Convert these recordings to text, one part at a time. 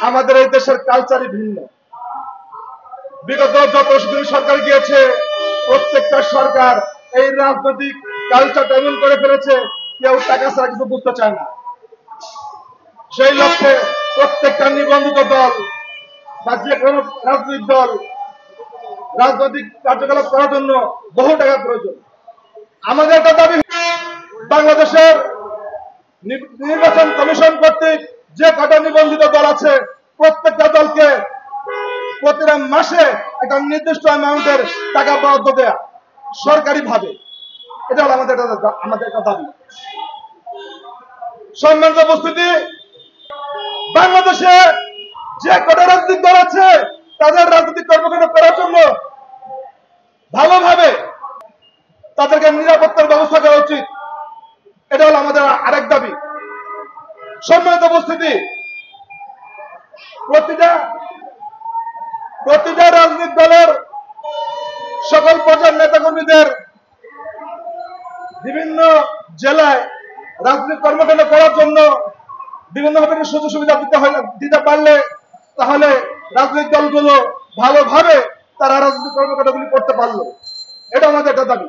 আমাদের এই দেশের কালচারই ভিন্ন। বিগত যত সরকার গিয়েছে প্রত্যেকটা সরকার এই রাজনৈতিক কালচারটা এমন করে ফেলেছে কেউ টাকা ছাড়া কিছু বুঝতে চায় না। সেই লক্ষ্যে প্রত্যেকটা নিবন্ধিত দল বা যে কোনো রাজনৈতিক দল রাজনৈতিক কার্যকলাপ করার জন্য বহু টাকা প্রয়োজন। আমাদের একটা দাবি, বাংলাদেশের নির্বাচন কমিশন কর্তৃক যে কটা নিবন্ধিত দল আছে প্রত্যেকটা দলকে প্রতিটা মাসে একটা নির্দিষ্ট অ্যামাউন্টের টাকা বরাদ্দ দেয়া সরকারি ভাবে, এটা হলো আমাদের একটা দাবি। সম্মানিত উপস্থিতি, বাংলাদেশে যে কটা রাজনৈতিক দল আছে তাদের রাজনৈতিক কর্মকাণ্ড করার জন্য ভালোভাবে তাদেরকে নিরাপত্তার ব্যবস্থা করা উচিত, এটা হলো আমাদের আরেক দাবি। সম্মানিত উপস্থিতি, প্রতিটা রাজনৈতিক দলের সকল পর্যায়ের নেতাকর্মীদের বিভিন্ন জেলায় রাজনৈতিক কর্মকাণ্ড করার জন্য বিভিন্নভাবে সুযোগ সুবিধা দিতে পারলে তাহলে রাজনৈতিক দলগুলো ভালোভাবে তারা রাজনৈতিক কর্মকাণ্ডগুলি করতে পারলো, এটা আমাদের একটা দাবি।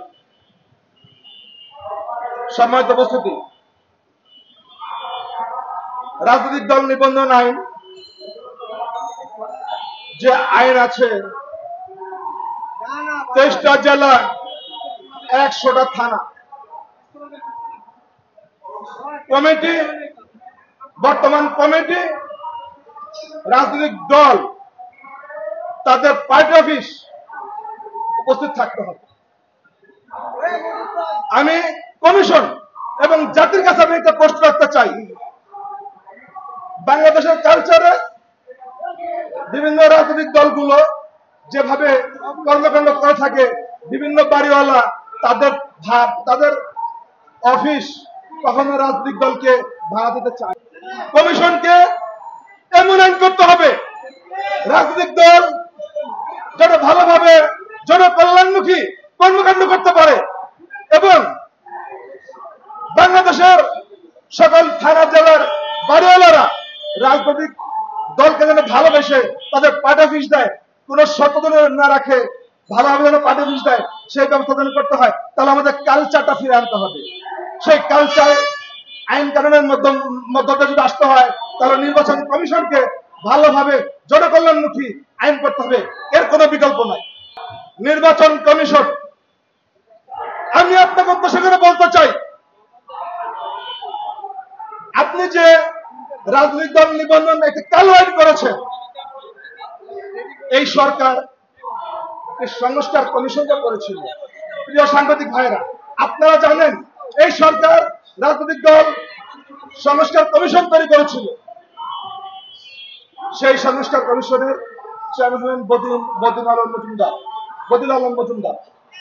সম্মানিত উপস্থিতি, রাজনৈতিক দল নিবন্ধন আইন যে আইন আছে 23টা জেলা 100টা থানা কমিটি, বর্তমান কমিটি, রাজনৈতিক দল তাদের পার্টি অফিস উপস্থিত থাকতে হবে। আমি কমিশন এবং জাতির কাছে আমি একটা প্রশ্ন রাখতে চাই, বাংলাদেশের কালচারে বিভিন্ন রাজনৈতিক দলগুলো যেভাবে কর্মকাণ্ড করে থাকে, বিভিন্ন বাড়িওয়ালা তাদের অফিস কখনো রাজনৈতিক দলকে ভাড়া দিতে চায়। কমিশনকে এমন আইন করতে হবে রাজনৈতিক দল যেন ভালোভাবে জনকল্যাণমুখী কর্মকাণ্ড করতে পারে এবং বাংলাদেশের সকল থানা জেলার বাড়িওয়ালারা রাজনৈতিক দলকে যেন ভালোবেসে তাদের পার্টি অফিস দেয়, কোন শর্ত না রাখে, ভালোভাবে যেন পার্টি অফিস দেয়, সেই ব্যবস্থা যেন করতে হয়। তাহলে আমাদের কালচারটা ফিরে আনতে হবে। সেই কালচার আইন কানুনের মধ্যে যদি আসতে হয় তাহলে নির্বাচন কমিশনকে ভালোভাবে জনকল্যাণমুখী আইন করতে হবে, এর কোনো বিকল্প নাই। নির্বাচন কমিশন, আমি আপনাকে উদ্দেশ্য করে বলতে চাই, আপনি যে রাজনৈতিক দল নিবন্ধন একটি কালো আইন করেছে, এই সরকার সংস্কার কমিশন করেছিল। প্রিয় সাংবাদিক ভাইরা, আপনারা জানেন এই সরকার রাজনৈতিক দল সংস্কার কমিশন তৈরি করেছিল। সেই সংস্কার কমিশনের চেয়ারম্যান বদিউল আলম মজুমদার।